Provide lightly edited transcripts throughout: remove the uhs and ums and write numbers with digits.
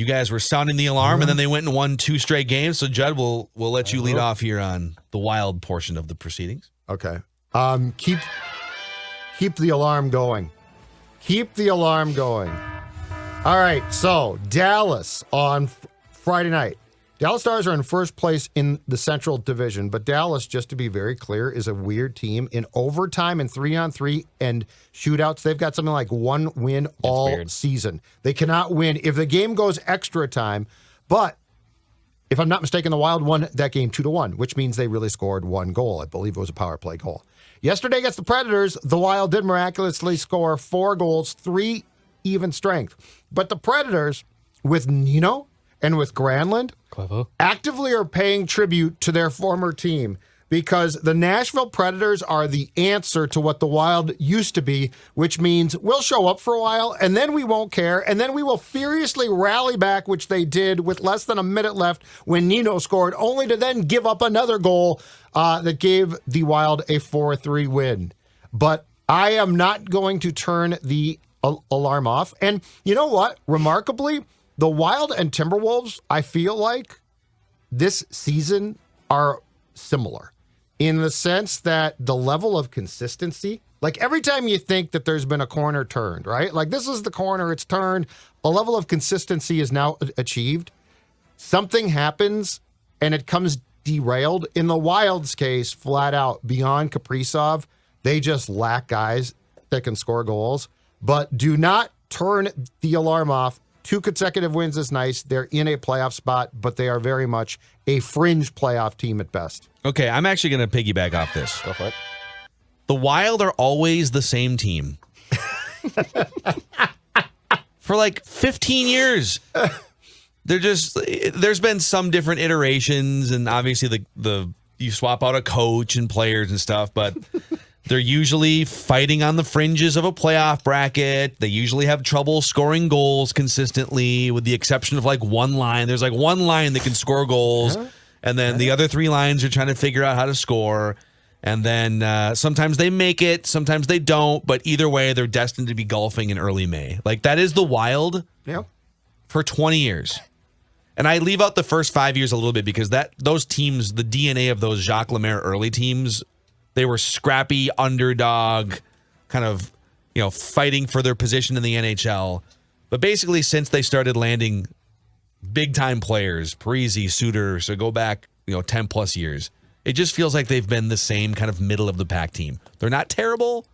you guys were sounding the alarm, and then they went and won 2 straight games. So, Judd, we'll let you lead off here on the Wild portion of the proceedings. Okay. Keep the alarm going. Keep the alarm going. All right, so Dallas on Friday night. Dallas Stars are in first place in the Central Division, but Dallas, just to be very clear, is a weird team. In overtime and 3-on-3 and shootouts, they've got something like 1 win all season. They cannot win if the game goes extra time, but if I'm not mistaken, the Wild won that game 2-1, which means they really scored 1 goal. I believe it was a power play goal. Yesterday against the Predators, the Wild did miraculously score 4 goals, 3 even strength. But the Predators, with Nino and with Granlund, actively are paying tribute to their former team because the Nashville Predators are the answer to what the Wild used to be, which means we'll show up for a while and then we won't care and then we will furiously rally back, which they did with less than a minute left when Nino scored, only to then give up another goal that gave the Wild a 4-3 win. But I am not going to turn the alarm off. And you know what? Remarkably, the Wild and Timberwolves, I feel like this season are similar in the sense that the level of consistency, like every time you think that there's been a corner turned, right? Like this is the corner, it's turned, a level of consistency is now achieved. Something happens and it comes derailed. In the Wild's case, flat out, beyond Kaprizov, they just lack guys that can score goals. But do not turn the alarm off. 2 consecutive wins is nice. They're in a playoff spot, but they are very much a fringe playoff team at best. Okay, I'm actually going to piggyback off this. Go for it. The Wild are always the same team. For like 15 years. There's been some different iterations, and obviously the you swap out a coach and players and stuff, but they're usually fighting on the fringes of a playoff bracket. They usually have trouble scoring goals consistently, with the exception of like one line. There's like one line that can score goals, and then the other 3 lines are trying to figure out how to score. And then sometimes they make it, sometimes they don't. But either way, they're destined to be golfing in early May. Like that is the Wild for 20 years. And I leave out the first 5 years a little bit because those teams, the DNA of those Jacques Lemaire early teams, they were scrappy, underdog, kind of, fighting for their position in the NHL. But basically, since they started landing big-time players, Parise, Suter, so go back, 10 plus years, it just feels like they've been the same kind of middle-of-the-pack team. They're not terrible.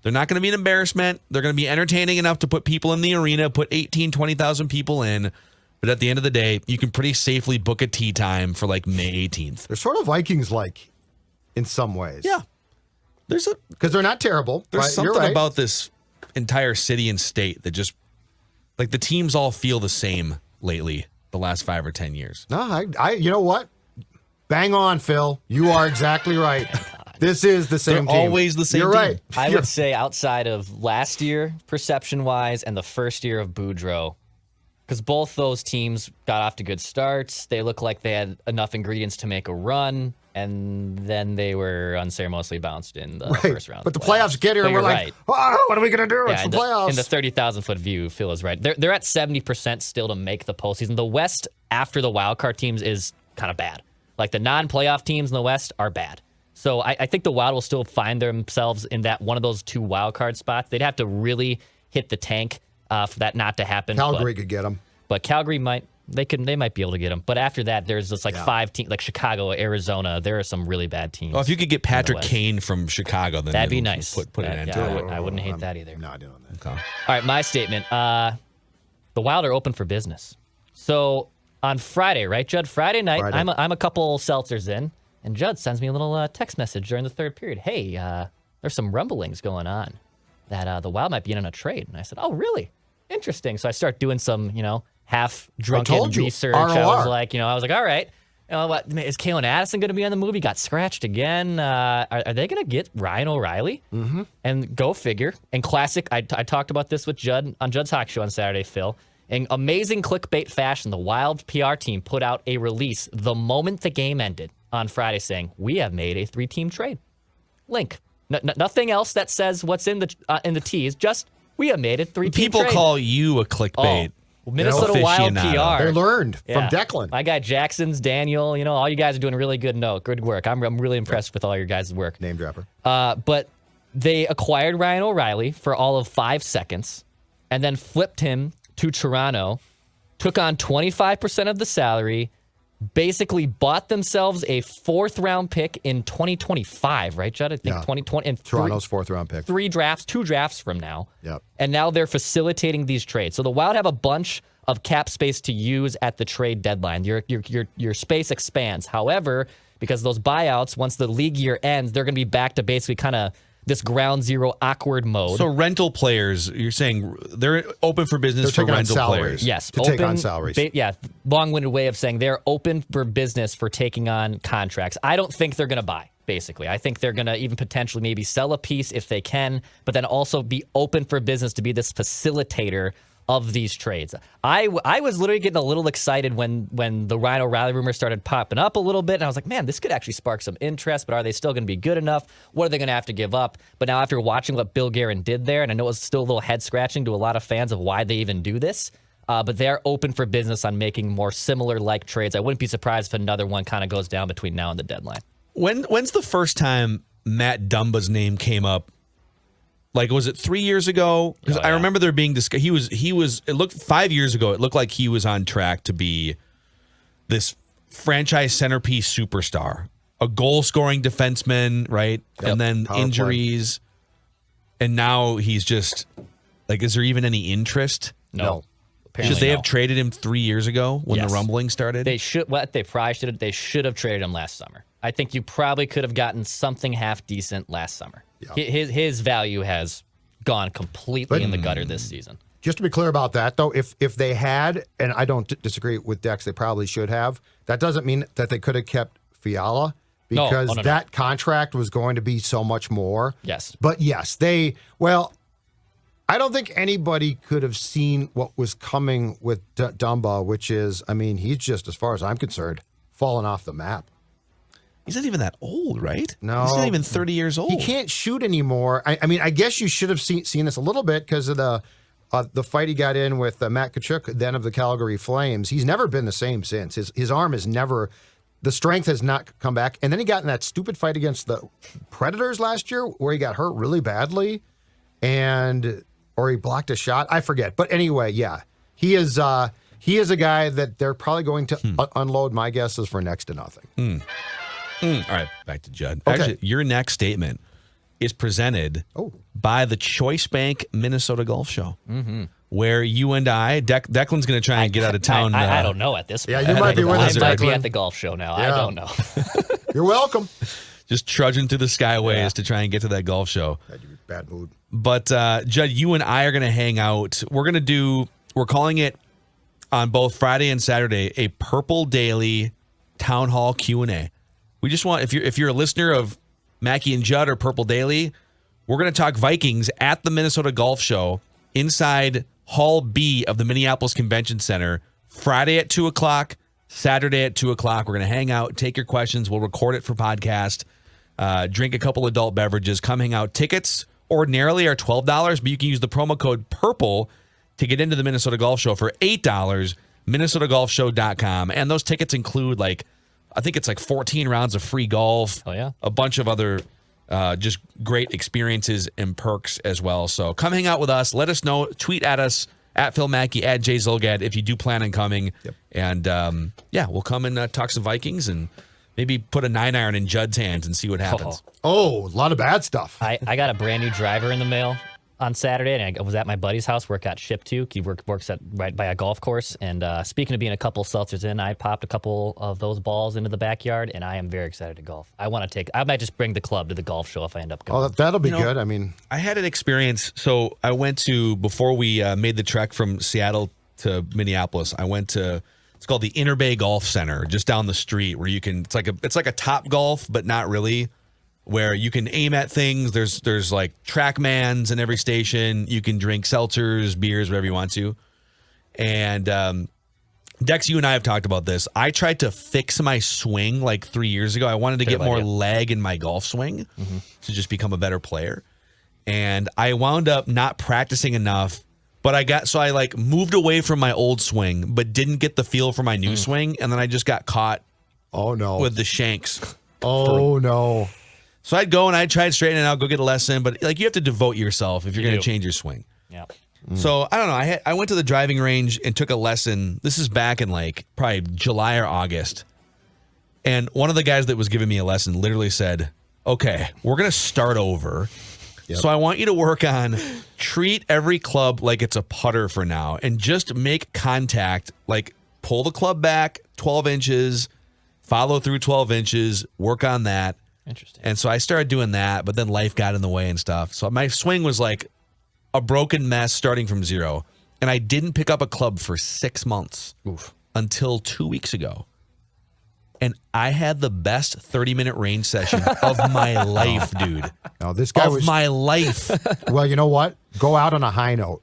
They're not going to be an embarrassment. They're going to be entertaining enough to put people in the arena, put 18, 20,000 people in. But at the end of the day, you can pretty safely book a tee time for like May 18th. They're sort of Vikings-like in some ways. Yeah. Because they're not terrible. There's something about this entire city and state that just, like, the teams all feel the same lately, the last 5 or 10 years. No, you know what? Bang on, Phil. You are exactly right. This is the same team. They're always the same You're team. right. I would say outside of last year, perception-wise, and the first year of Boudreaux, because both those teams got off to good starts. They looked like they had enough ingredients to make a run, and then they were unceremoniously bounced in the first round. But the playoffs get here, and we're like, oh, what are we going to do? It's the playoffs. In the 30,000-foot view, Phil is right. They're at 70% still to make the postseason. The West, after the wild card teams, is kind of bad. Like the non-playoff teams in the West are bad. So I think the Wild will still find themselves in that one of those 2 wild card spots. They'd have to really hit the tank for that not to happen. Calgary could get them. But Calgary might be able to get them. But after that, there's just 5 teams, like Chicago, Arizona. There are some really bad teams. Well, if you could get Patrick Kane from Chicago, then that'd be nice. Put an end to it. I wouldn't hate that either. Not doing that. Okay. All right, my statement. The Wild are open for business. So on Friday, right, Judd? Friday night, I'm a couple seltzers in, and Judd sends me a little text message during the third period. Hey, there's some rumblings going on that the Wild might be in on a trade. And I said, oh, really? Interesting. So I start doing some, half drunken research. ROR. I was like, all right. What is Kalen Addison going to be on the movie? Got scratched again. Are they going to get Ryan O'Reilly? Mm-hmm. And go figure. And classic. I talked about this with Judd on Judd's Hockey Show on Saturday, Phil. In amazing clickbait fashion, the Wild PR team put out a release the moment the game ended on Friday saying, we have made a 3-team trade. Link. Nothing else that says what's in the tease. Just we have made it 3-team People trade. call you a clickbait. Minnesota Wild aficionado. PR. They learned from Yeah. Declan. My guy Jackson's, Daniel, all you guys are doing really good work. I'm really impressed with all your guys' work. Name dropper. But they acquired Ryan O'Reilly for all of 5 seconds and then flipped him to Toronto, took on 25% of the salary, basically bought themselves a 4th-round pick in 2025, right, Judd? I think 2020. And Toronto's 4th-round pick. 2 drafts from now. Yep. And now they're facilitating these trades. So the Wild have a bunch of cap space to use at the trade deadline. Your space expands. However, because of those buyouts, once the league year ends, they're going to be back to basically kind of this ground zero awkward mode. So rental players, you're saying they're open for business for taking on rental salaries. players. Yes, To take on salaries. Long-winded way of saying they're open for business for taking on contracts. I don't think they're going to buy, basically. I think they're going to even potentially maybe sell a piece if they can, but then also be open for business to be this facilitator of these trades. I was literally getting a little excited when the Ryan O'Reilly rumor started popping up a little bit, and I was like, man, this could actually spark some interest, but are they still going to be good enough? What are they going to have to give up? But now after watching what Bill Guerin did there, and I know it was still a little head-scratching to a lot of fans of why they even do this, but they're open for business on making more similar-like trades. I wouldn't be surprised if another one kind of goes down between now and the deadline. When's the first time Matt Dumba's name came up? Like, was it 3 years ago? Because I remember there being discussed. He was. It looked 5 years ago. It looked like he was on track to be this franchise centerpiece superstar, a goal-scoring defenseman, right? Yep. And then Power injuries, and now he's just like. Is there even any interest? No. Apparently Should they no. have traded him 3 years ago when Yes. the rumbling started? They should. What they probably should have. They should have traded him last summer. I think you probably could have gotten something half decent last summer. Yeah. His value has gone completely in the gutter this season. Just to be clear about that, though, if they had, and I don't disagree with Dex, they probably should have, that doesn't mean that they could have kept Fiala because No. that contract was going to be so much more. Yes. But yes, I don't think anybody could have seen what was coming with Dumba, which is, he's just, as far as I'm concerned, fallen off the map. He's not even that old, right? No. He's not even 30 years old. He can't shoot anymore. I guess you should have seen this a little bit because of the fight he got in with Matt Tkachuk, then of the Calgary Flames. He's never been the same since. His arm is never, the strength has not come back. And then he got in that stupid fight against the Predators last year where he got hurt really badly, or he blocked a shot. I forget. But anyway, yeah, he is a guy that they're probably going to unload. My guess is for next to nothing. All right, back to Judd. Okay. Actually, your next statement is presented by the Choice Bank Minnesota Golf Show, where you and I, Declan's going to try and get out of town. I don't know at this point. Yeah, you might be with us, I might be Declan. at the golf show now. I Yeah. don't know. You're welcome. just trudging through the skyways to try and get to that golf show. Bad mood. But Judd, you and I are going to hang out. We're calling it on both Friday and Saturday a Purple Daily Town Hall Q&A. We just want, if you're a listener of Mackey and Judd or Purple Daily, we're going to talk Vikings at the Minnesota Golf Show inside Hall B of the Minneapolis Convention Center, Friday at 2 o'clock, Saturday at 2 o'clock. We're going to hang out, take your questions. We'll record it for podcast, drink a couple adult beverages, come hang out. Tickets ordinarily are $12, but you can use the promo code PURPLE to get into the Minnesota Golf Show for $8, minnesotagolfshow.com. And those tickets include I think it's 14 rounds of free golf. Oh, yeah. A bunch of other just great experiences and perks as well. So come hang out with us. Let us know. Tweet at us, at Phil Mackey, at Jay Zolgad, if you do plan on coming. Yep. And, we'll come and talk some Vikings and maybe put a 9-iron in Judd's hands and see what happens. Oh, a lot of bad stuff. I got a brand new driver in the mail on Saturday, and I was at my buddy's house where it got shipped to. He works right by a golf course. And speaking of being a couple seltzers in, I popped a couple of those balls into the backyard, and I am very excited to golf. I might just bring the club to the golf show if I end up going. Oh, that'll be You know, good. I had an experience. So I went to, before we made the trek from Seattle to Minneapolis, I went to, it's called the Inner Bay Golf Center, just down the street where you can, it's like a Top Golf, but not really, where you can aim at things. There's TrackMans in every station. You can drink seltzers, beers, whatever you want to. And Dex, you and I have talked about this. I tried to fix my swing 3 years ago. I wanted to get more leg in my golf swing to just become a better player. And I wound up not practicing enough But I like moved away from my old swing, but didn't get the feel for my new swing, and then I just got caught. Oh no! With the shanks. Oh no! So I'd go and I'd try to straighten it out, go get a lesson, but like you have to devote yourself if you're going to change your swing. Yeah. So I don't know. I went to the driving range and took a lesson. This is back in like probably July or August, and one of the guys that was giving me a lesson literally said, "Okay, we're going to start over." Yep. So I want you to work on treat every club like it's a putter for now and just make contact, like pull the club back 12 inches, follow through 12 inches, work on that. Interesting. And so I started doing that, but then life got in the way and stuff. So my swing was like a broken mess starting from zero. And I didn't pick up a club for 6 months until 2 weeks ago. And I had the best 30-minute range session of my life, dude. No, this guy was my life. Well, you know what? Go out on a high note.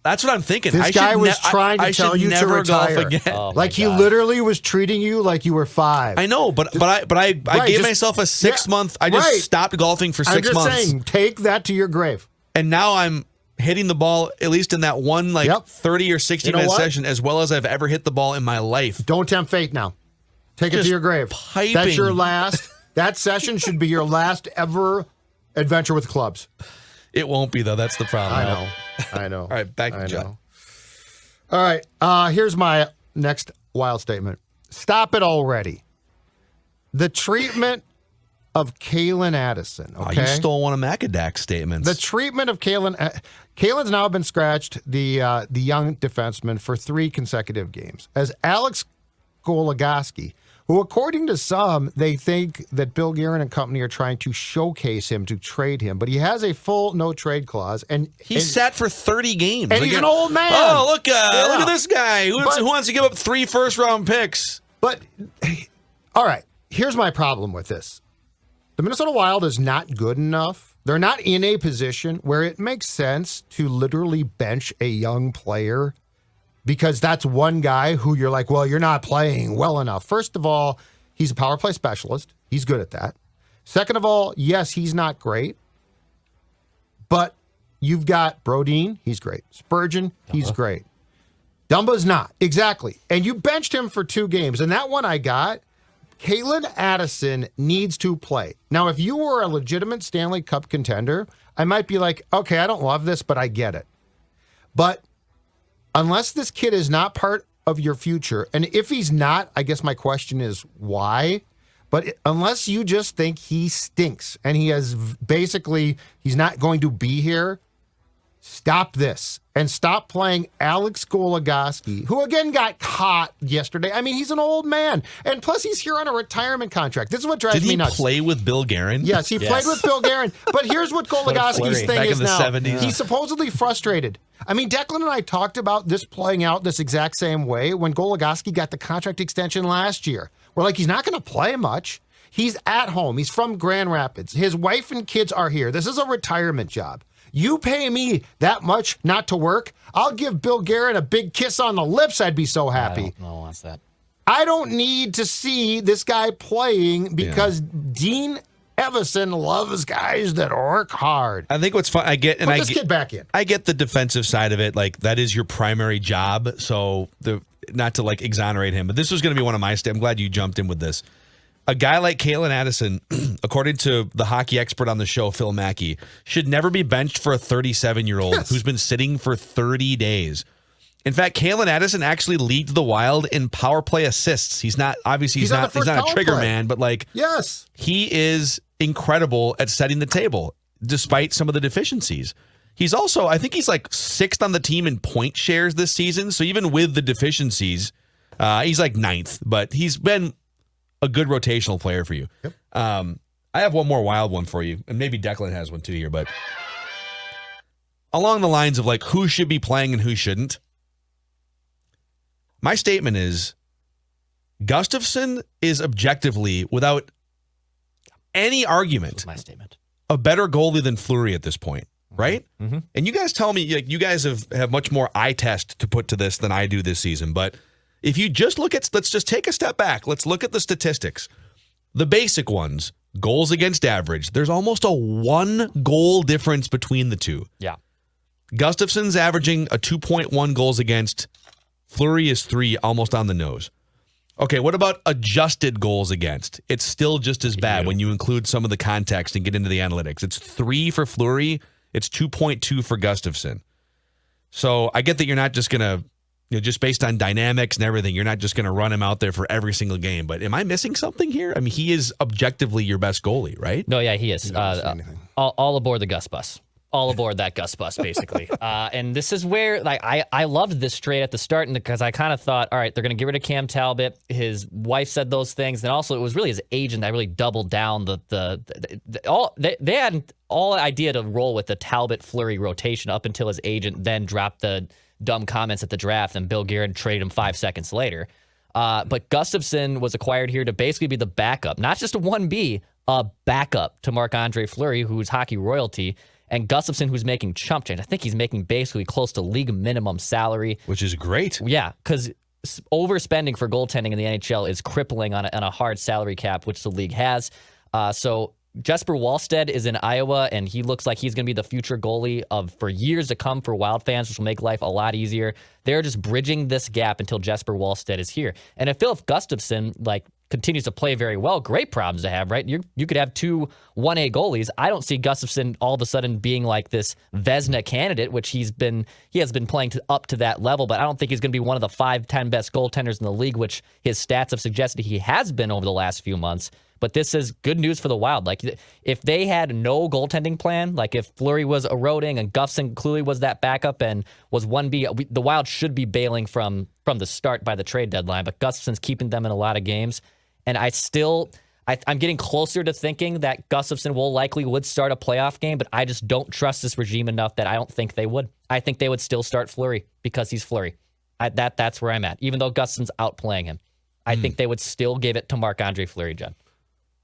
That's what I'm thinking. This guy was trying to tell you to retire. Again. Oh, like he literally was treating you like you were 5. I know, but I gave myself a 6 month. I just stopped golfing for 6 months. I'm just saying, take that to your grave. And now I'm hitting the ball at least in that one 30 or 60-minute session as well as I've ever hit the ball in my life. Don't tempt fate now. Take it to your grave. Piping. That's your last. That session should be your last ever adventure with clubs. It won't be, though. That's the problem. I know. All right, back to Judd. All right, here's my next wild statement. Stop it already. The treatment of Kalen Addison. Okay? You stole one of Macadac's statements. The treatment of Kalen's now been scratched, the young defenseman, for 3 consecutive games. As Alex Goligoski, who, according to some, they think that Bill Guerin and company are trying to showcase him to trade him, but he has a full no-trade clause. And he's sat for 30 games. And he's an old man. Oh, look at this guy. Who wants to give up 3 first-round picks? But, all right, here's my problem with this. The Minnesota Wild is not good enough. They're not in a position where it makes sense to literally bench a young player because that's one guy who you're like, well, you're not playing well enough. First of all, he's a power play specialist. He's good at that. Second of all, yes, he's not great. But you've got Brodin. He's great. Spurgeon. He's great. Dumba's not. Exactly. And you benched him for 2 games. And that one I got, Kalen Addison needs to play. Now, if you were a legitimate Stanley Cup contender, I might be like, okay, I don't love this, but I get it. But unless this kid is not part of your future, and if he's not, I guess my question is why? But unless you just think he stinks and he has he's not going to be here, stop this and stop playing Alex Goligoski, who again got caught yesterday. I mean, he's an old man. And plus, he's here on a retirement contract. This is what drives me nuts. Did he play with Bill Guerin? Yes, he played with Bill Guerin. But here's what Goligoski's thing back is in the now. 70s. He's supposedly frustrated. I mean, Declan and I talked about this playing out this exact same way when Goligoski got the contract extension last year. We're like, he's not going to play much. He's at home. He's from Grand Rapids. His wife and kids are here. This is a retirement job. You pay me that much not to work, I'll give Bill Guerin a big kiss on the lips. I'd be so happy. No one wants that. I don't need to see this guy playing because Dean Evison loves guys that work hard. I think what's fun, Put this kid back in. I get the defensive side of it. Like, that is your primary job. So, not to like exonerate him, but this was going to be one of my I'm glad you jumped in with this. A guy like Kalen Addison, according to the hockey expert on the show, Phil Mackey, should never be benched for a 37-year-old who's been sitting for 30 days. In fact, Kalen Addison actually leads the Wild in power play assists. He's not he's not a trigger man, but he is incredible at setting the table despite some of the deficiencies. He's also, I think he's like 6th on the team in point shares this season. So even with the deficiencies, he's like 9th, but he's been a good rotational player for you. Yep. I have one more wild one for you, and maybe Declan has one too here, but along the lines of like who should be playing and who shouldn't. My statement is Gustafsson is objectively, without any argument, My statement. a better goalie than Fleury at this point, right? Mm-hmm. And you guys tell me, like, you guys have much more eye test to put to this than I do this season, but if you just let's just take a step back. Let's look at the statistics. The basic ones, goals against average. There's almost a 1 goal difference between the two. Yeah. Gustafson's averaging a 2.1 goals against. Fleury is 3, almost on the nose. Okay, what about adjusted goals against? It's still just as bad when you include some of the context and get into the analytics. It's 3 for Fleury. It's 2.2 for Gustafson. So I get that you're not just going to, just based on dynamics and everything, you're not just going to run him out there for every single game. But am I missing something here? I mean, he is objectively your best goalie, right? No, yeah, he is. All aboard the Gus bus. All aboard that Gus bus, basically. And this is where, like, I loved this trade at the start because I kind of thought, all right, they're going to get rid of Cam Talbot. His wife said those things. And also, it was really his agent that really doubled down they had all idea to roll with the Talbot-Fleury rotation up until his agent then dropped the dumb comments at the draft and Bill Guerin traded him 5 seconds later. But Gustafson was acquired here to basically be the backup, not just a 1B, a backup to Marc-Andre Fleury, who's hockey royalty. And Gustafson, who's making chump change. I think he's making basically close to league minimum salary. Which is great. Yeah, because overspending for goaltending in the NHL is crippling on a hard salary cap, which the league has. So Jesper Wallstedt is in Iowa, and he looks like he's going to be the future goalie for years to come for Wild fans, which will make life a lot easier. They're just bridging this gap until Jesper Wallstedt is here. And if Philip Gustafson, continues to play very well, great problems to have, right? You could have 2 1A goalies. I don't see Gustafson all of a sudden being like this Vezina candidate, which he has been playing up to that level, but I don't think he's going to be one of the 5-10 best goaltenders in the league, which his stats have suggested he has been over the last few months. But this is good news for the Wild. Like, if they had no goaltending plan, like if Fleury was eroding and Gustafson clearly was that backup and was 1B, the Wild should be bailing from the start by the trade deadline, but Gustafson's keeping them in a lot of games. And I'm getting closer to thinking that Gustafson would start a playoff game, but I just don't trust this regime enough that I don't think they would. I think they would still start Fleury because he's Fleury. That's where I'm at. Even though Gustafson's outplaying him, I think they would still give it to Marc-Andre Fleury, Judd.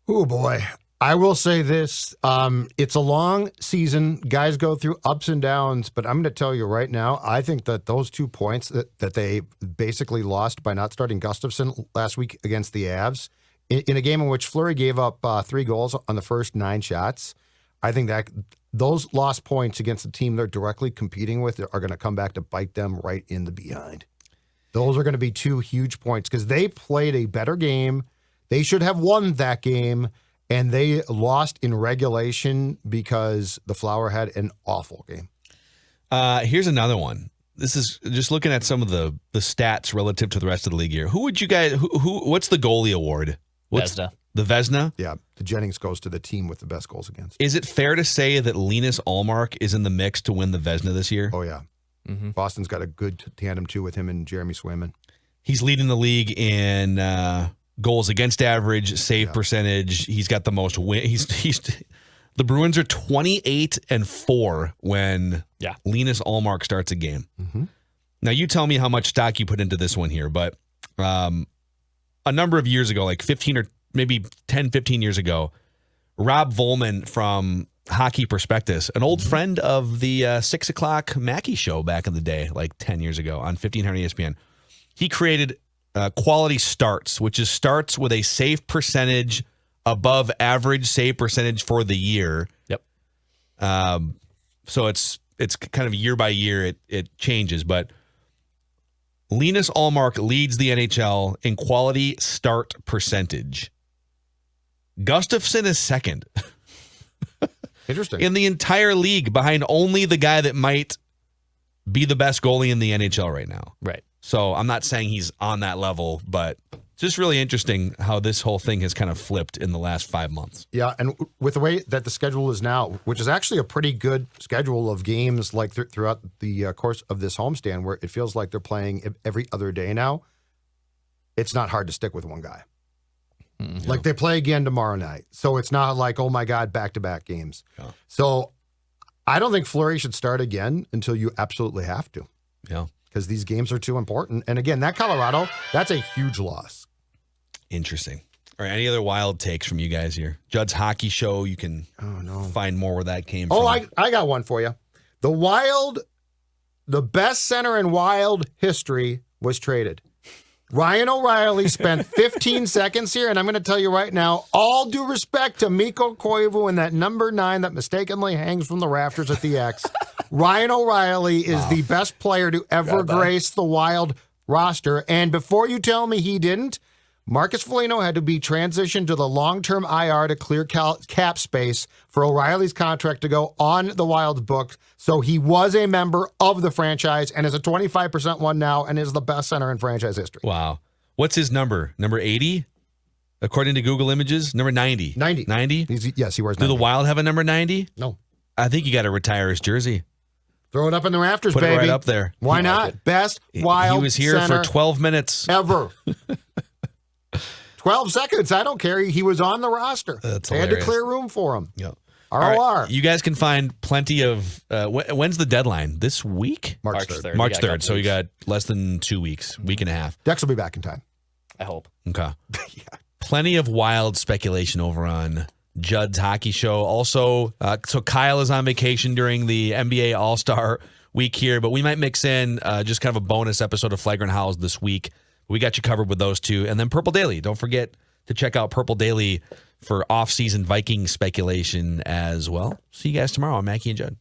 Oh, boy. I will say this. It's a long season. Guys go through ups and downs, but I'm going to tell you right now, I think that those 2 points that they basically lost by not starting Gustafson last week against the Avs, in a game in which Fleury gave up 3 goals on the first 9 shots, I think that those lost points against the team they're directly competing with are going to come back to bite them right in the behind. Those are going to be 2 huge points because they played a better game. They should have won that game. And they lost in regulation because the Flower had an awful game. Here's another one. This is just looking at some of the stats relative to the rest of the league here. Who would you guys? What's the goalie award? Vezina. The Vezina? Yeah, the Jennings goes to the team with the best goals against. Is it fair to say that Linus Ullmark is in the mix to win the Vezina this year? Oh yeah, Boston's got a good tandem too with him and Jeremy Swayman. He's leading the league in goals against average, save percentage. He's got the most win. The Bruins are 28-4 when Linus Ullmark starts a game. Mm-hmm. Now you tell me how much stock you put into this one here, but a number of years ago, like 15 or maybe 10, 15 years ago, Rob Volman from Hockey Prospectus, an old friend of the 6 o'clock Mackey show back in the day, like 10 years ago on 1500 ESPN, he created quality starts, which is starts with a save percentage above average save percentage for the year. Yep. So it's kind of year by year it changes, but Linus Ullmark leads the NHL in quality start percentage. Gustafson is second. Interesting. In the entire league, behind only the guy that might be the best goalie in the NHL right now. Right. So I'm not saying he's on that level, but it's just really interesting how this whole thing has kind of flipped in the last 5 months. Yeah, and with the way that the schedule is now, which is actually a pretty good schedule of games like throughout the course of this homestand, where it feels like they're playing every other day now, it's not hard to stick with one guy. Mm-hmm. Like they play again tomorrow night. So it's not like, oh my God, back-to-back games. Yeah. So I don't think Fleury should start again until you absolutely have to. Yeah. Because these games are too important. And again, that Colorado, that's a huge loss. Interesting. All right, any other wild takes from you guys here? Judd's Hockey Show, you can find more where that came from. Oh, I got one for you. The Wild, the best center in Wild history was traded. Ryan O'Reilly spent 15 seconds here, and I'm going to tell you right now, all due respect to Mikko Koivu and that number 9 that mistakenly hangs from the rafters at the X. Ryan O'Reilly is the best player to ever grace the Wild roster. And before you tell me he didn't, Marcus Foligno had to be transitioned to the long-term IR to clear cap space for O'Reilly's contract to go on the Wild's book. So he was a member of the franchise and is a 25% one now and is the best center in franchise history. Wow. What's his number? Number 80? According to Google Images, number 90. 90. 90? Yes, he wears 90. Do the Wild have a number 90? No. I think you got to retire his jersey. Throw it up in the rafters, Put baby. it right up there. Why not? Best Wild He was here center for 12 minutes. ever. 12 seconds. I don't care. He was on the roster. That's they had to hilarious. clear room for him. Yep. ROR. All right, you guys can find plenty of. When's the deadline? This week? March 3rd. March We got a 3rd. couple So you weeks. got less than 2 weeks, week and a half. Dex will be back in time. I hope. Okay. Plenty of Wild speculation over on Judd's hockey show. Also, so Kyle is on vacation during the NBA All-Star week here, but we might mix in just kind of a bonus episode of Flagrant Howls this week. We got you covered with those two. And then Purple Daily. Don't forget to check out Purple Daily for off-season Viking speculation as well. See you guys tomorrow on Mackey and Judd.